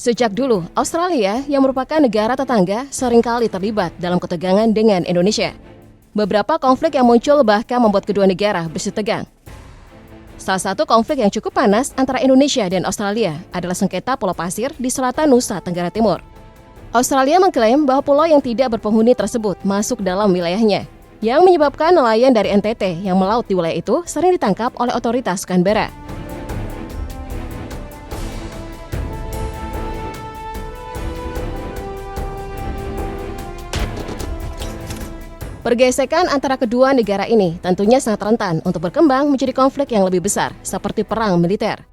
Sejak dulu, Australia yang merupakan negara tetangga seringkali terlibat dalam ketegangan dengan Indonesia. Beberapa konflik yang muncul bahkan membuat kedua negara bersih tegang. Salah satu konflik yang cukup panas antara Indonesia dan Australia adalah sengketa Pulau Pasir di selatan Nusa Tenggara Timur. Australia mengklaim bahwa pulau yang tidak berpenghuni tersebut masuk dalam wilayahnya, yang menyebabkan nelayan dari NTT yang melaut di wilayah itu sering ditangkap oleh otoritas Canberra. Pergesekan antara kedua negara ini tentunya sangat rentan untuk berkembang menjadi konflik yang lebih besar, seperti perang militer.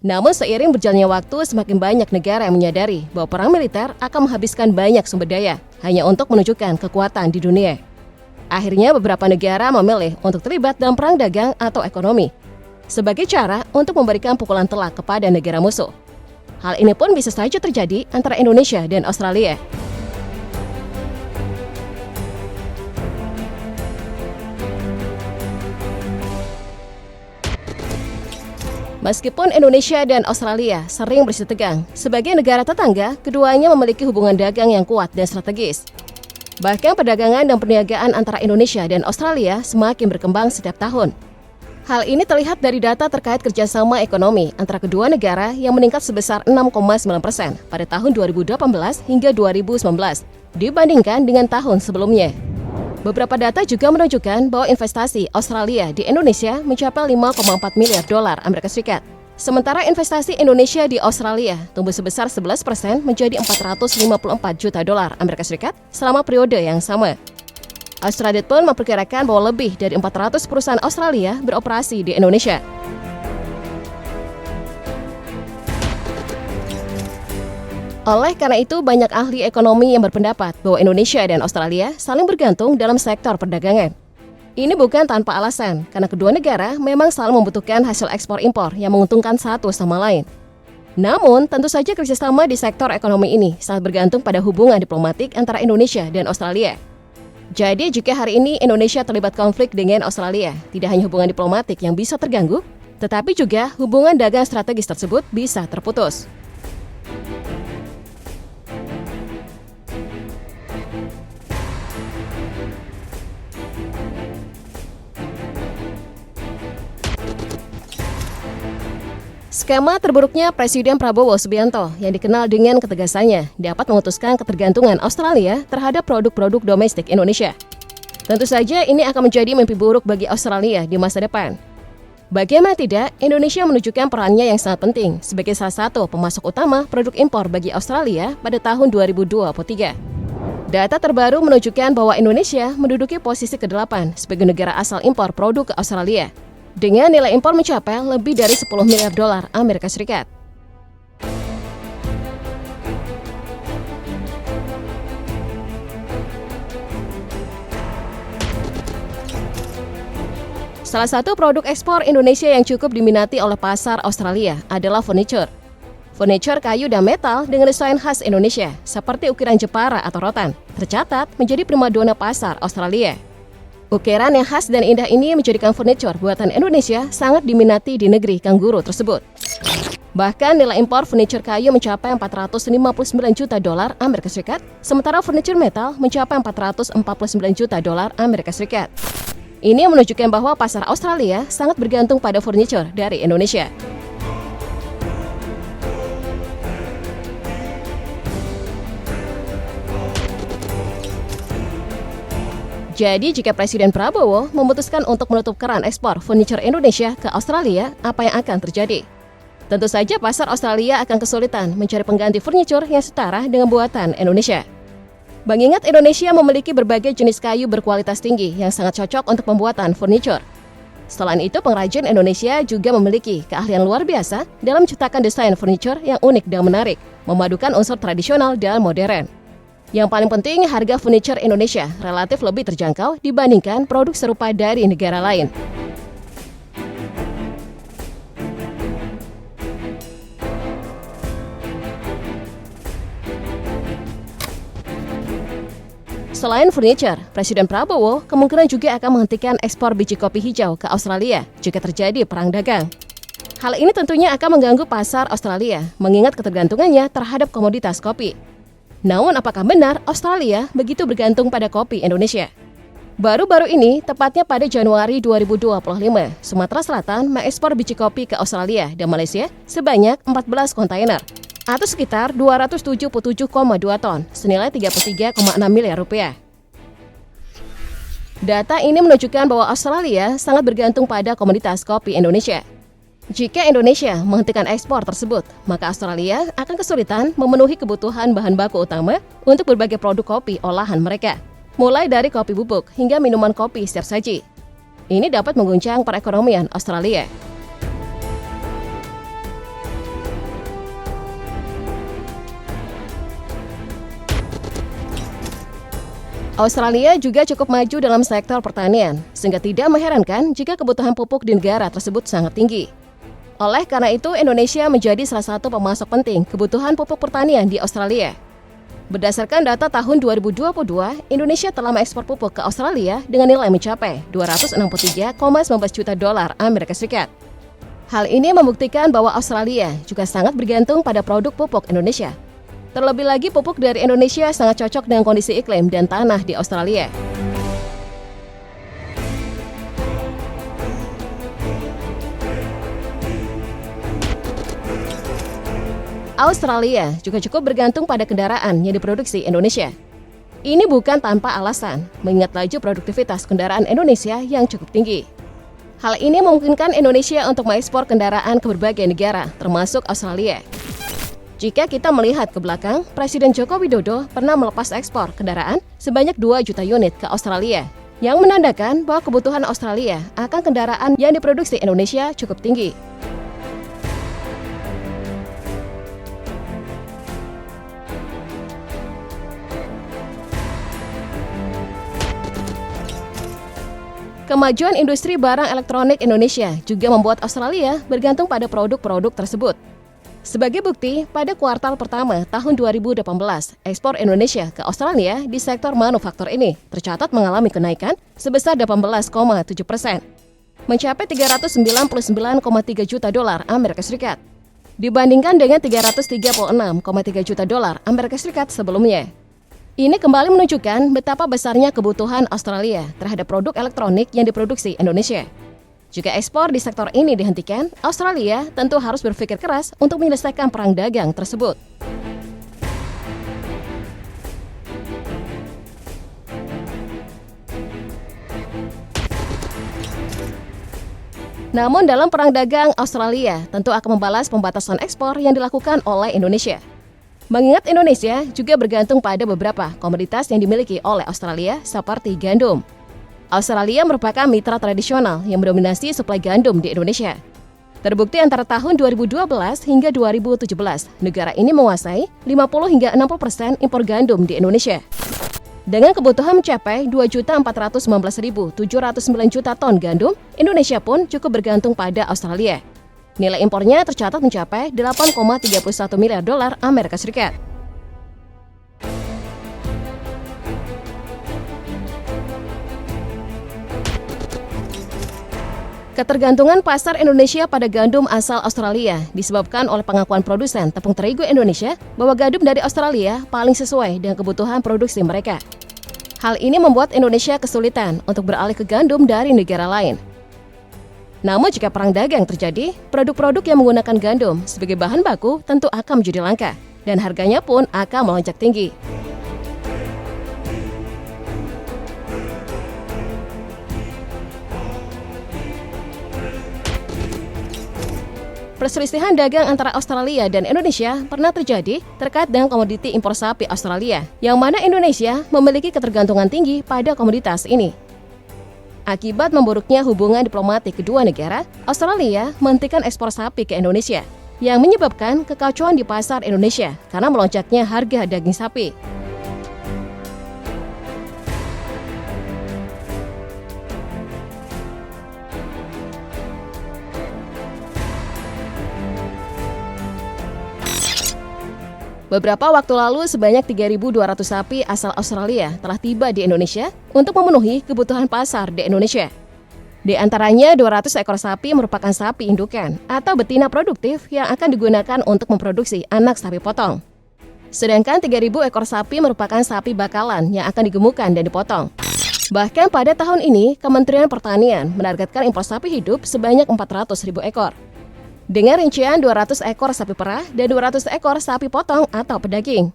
Namun seiring berjalannya waktu, semakin banyak negara yang menyadari bahwa perang militer akan menghabiskan banyak sumber daya hanya untuk menunjukkan kekuatan di dunia. Akhirnya beberapa negara memilih untuk terlibat dalam perang dagang atau ekonomi, sebagai cara untuk memberikan pukulan telak kepada negara musuh. Hal ini pun bisa saja terjadi antara Indonesia dan Australia. Meskipun Indonesia dan Australia sering bersih tegang, sebagai negara tetangga, keduanya memiliki hubungan dagang yang kuat dan strategis. Bahkan perdagangan dan perniagaan antara Indonesia dan Australia semakin berkembang setiap tahun. Hal ini terlihat dari data terkait kerjasama ekonomi antara kedua negara yang meningkat sebesar 6,9% pada tahun 2018 hingga 2019 dibandingkan dengan tahun sebelumnya. Beberapa data juga menunjukkan bahwa investasi Australia di Indonesia mencapai 5,4 miliar dolar Amerika Serikat. Sementara investasi Indonesia di Australia tumbuh sebesar 11% menjadi 454 juta dolar Amerika Serikat selama periode yang sama. Australia pun memperkirakan bahwa lebih dari 400 perusahaan Australia beroperasi di Indonesia. Oleh karena itu, banyak ahli ekonomi yang berpendapat bahwa Indonesia dan Australia saling bergantung dalam sektor perdagangan. Ini bukan tanpa alasan, karena kedua negara memang selalu membutuhkan hasil ekspor-impor yang menguntungkan satu sama lain. Namun, tentu saja kerjasama di sektor ekonomi ini sangat bergantung pada hubungan diplomatik antara Indonesia dan Australia. Jadi, jika hari ini Indonesia terlibat konflik dengan Australia, tidak hanya hubungan diplomatik yang bisa terganggu, tetapi juga hubungan dagang strategis tersebut bisa terputus. Skema terburuknya Presiden Prabowo Subianto yang dikenal dengan ketegasannya dapat memutuskan ketergantungan Australia terhadap produk-produk domestik Indonesia. Tentu saja ini akan menjadi mimpi buruk bagi Australia di masa depan. Bagaimana tidak, Indonesia menunjukkan perannya yang sangat penting sebagai salah satu pemasok utama produk impor bagi Australia pada tahun 2023. Data terbaru menunjukkan bahwa Indonesia menduduki posisi ke-8 sebagai negara asal impor produk ke Australia, dengan nilai impor mencapai lebih dari 10 miliar dolar Amerika Serikat. Salah satu produk ekspor Indonesia yang cukup diminati oleh pasar Australia adalah furniture. Furniture kayu dan metal dengan desain khas Indonesia, seperti ukiran Jepara atau rotan, tercatat menjadi primadona pasar Australia. Ukiran yang khas dan indah ini menjadikan furniture buatan Indonesia sangat diminati di negeri kanguru tersebut. Bahkan nilai impor furniture kayu mencapai 459 juta dolar Amerika Serikat, sementara furniture metal mencapai 449 juta dolar Amerika Serikat. Ini menunjukkan bahwa pasar Australia sangat bergantung pada furniture dari Indonesia. Jadi jika Presiden Prabowo memutuskan untuk menutup keran ekspor furniture Indonesia ke Australia, apa yang akan terjadi? Tentu saja pasar Australia akan kesulitan mencari pengganti furniture yang setara dengan buatan Indonesia. Mengingat Indonesia memiliki berbagai jenis kayu berkualitas tinggi yang sangat cocok untuk pembuatan furniture. Selain itu, pengrajin Indonesia juga memiliki keahlian luar biasa dalam menciptakan desain furniture yang unik dan menarik, memadukan unsur tradisional dan modern. Yang paling penting, harga furniture Indonesia relatif lebih terjangkau dibandingkan produk serupa dari negara lain. Selain furniture, Presiden Prabowo kemungkinan juga akan menghentikan ekspor biji kopi hijau ke Australia jika terjadi perang dagang. Hal ini tentunya akan mengganggu pasar Australia, mengingat ketergantungannya terhadap komoditas kopi. Namun apakah benar Australia begitu bergantung pada kopi Indonesia? Baru-baru ini, tepatnya pada Januari 2025, Sumatera Selatan mengekspor biji kopi ke Australia dan Malaysia sebanyak 14 kontainer, atau sekitar 277,2 ton, senilai 33,6 miliar rupiah. Data ini menunjukkan bahwa Australia sangat bergantung pada komoditas kopi Indonesia. Jika Indonesia menghentikan ekspor tersebut, maka Australia akan kesulitan memenuhi kebutuhan bahan baku utama untuk berbagai produk kopi olahan mereka, mulai dari kopi bubuk hingga minuman kopi siap saji. Ini dapat mengguncang perekonomian Australia. Australia juga cukup maju dalam sektor pertanian, sehingga tidak mengherankan jika kebutuhan pupuk di negara tersebut sangat tinggi. Oleh karena itu, Indonesia menjadi salah satu pemasok penting kebutuhan pupuk pertanian di Australia. Berdasarkan data tahun 2022, Indonesia telah mengekspor pupuk ke Australia dengan nilai mencapai 263,19 juta dolar Amerika Serikat. Hal ini membuktikan bahwa Australia juga sangat bergantung pada produk pupuk Indonesia. Terlebih lagi, pupuk dari Indonesia sangat cocok dengan kondisi iklim dan tanah di Australia. Australia juga cukup bergantung pada kendaraan yang diproduksi Indonesia. Ini bukan tanpa alasan, mengingat laju produktivitas kendaraan Indonesia yang cukup tinggi. Hal ini memungkinkan Indonesia untuk mengekspor kendaraan ke berbagai negara, termasuk Australia. Jika kita melihat ke belakang, Presiden Joko Widodo pernah melepas ekspor kendaraan sebanyak 2 juta unit ke Australia, yang menandakan bahwa kebutuhan Australia akan kendaraan yang diproduksi Indonesia cukup tinggi. Kemajuan industri barang elektronik Indonesia juga membuat Australia bergantung pada produk-produk tersebut. Sebagai bukti, pada kuartal pertama tahun 2018, ekspor Indonesia ke Australia di sektor manufaktur ini tercatat mengalami kenaikan sebesar 18,7%, mencapai 399,3 juta dolar Amerika Serikat, dibandingkan dengan 336,3 juta dolar Amerika Serikat sebelumnya. Ini kembali menunjukkan betapa besarnya kebutuhan Australia terhadap produk elektronik yang diproduksi Indonesia. Jika ekspor di sektor ini dihentikan, Australia tentu harus berpikir keras untuk menyelesaikan perang dagang tersebut. Namun dalam perang dagang, Australia tentu akan membalas pembatasan ekspor yang dilakukan oleh Indonesia. Mengingat Indonesia juga bergantung pada beberapa komoditas yang dimiliki oleh Australia seperti gandum. Australia merupakan mitra tradisional yang mendominasi suplai gandum di Indonesia. Terbukti antara tahun 2012 hingga 2017, negara ini menguasai 50 hingga 60% impor gandum di Indonesia. Dengan kebutuhan mencapai 2.419.709 juta ton gandum, Indonesia pun cukup bergantung pada Australia. Nilai impornya tercatat mencapai 8,31 miliar dolar Amerika Serikat. Ketergantungan pasar Indonesia pada gandum asal Australia disebabkan oleh pengakuan produsen tepung terigu Indonesia bahwa gandum dari Australia paling sesuai dengan kebutuhan produksi mereka. Hal ini membuat Indonesia kesulitan untuk beralih ke gandum dari negara lain. Namun jika perang dagang terjadi, produk-produk yang menggunakan gandum sebagai bahan baku tentu akan menjadi langka, dan harganya pun akan melonjak tinggi. Perselisihan dagang antara Australia dan Indonesia pernah terjadi terkait dengan komoditi impor sapi Australia, yang mana Indonesia memiliki ketergantungan tinggi pada komoditas ini. Akibat memburuknya hubungan diplomatik kedua negara, Australia menghentikan ekspor sapi ke Indonesia, yang menyebabkan kekacauan di pasar Indonesia karena melonjaknya harga daging sapi. Beberapa waktu lalu, sebanyak 3.200 sapi asal Australia telah tiba di Indonesia untuk memenuhi kebutuhan pasar di Indonesia. Di antaranya 200 ekor sapi merupakan sapi indukan atau betina produktif yang akan digunakan untuk memproduksi anak sapi potong. Sedangkan 3.000 ekor sapi merupakan sapi bakalan yang akan digemukkan dan dipotong. Bahkan pada tahun ini, Kementerian Pertanian menargetkan impor sapi hidup sebanyak 400.000 ekor. Dengan rincian 200 ekor sapi perah dan 200 ekor sapi potong atau pedaging.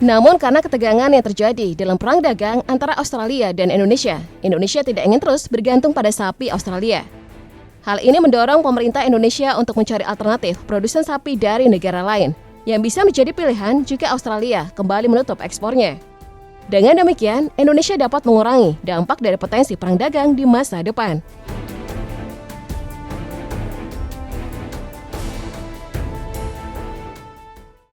Namun karena ketegangan yang terjadi dalam perang dagang antara Australia dan Indonesia tidak ingin terus bergantung pada sapi Australia. Hal ini mendorong pemerintah Indonesia untuk mencari alternatif produsen sapi dari negara lain yang bisa menjadi pilihan jika Australia kembali menutup ekspornya. Dengan demikian, Indonesia dapat mengurangi dampak dari potensi perang dagang di masa depan.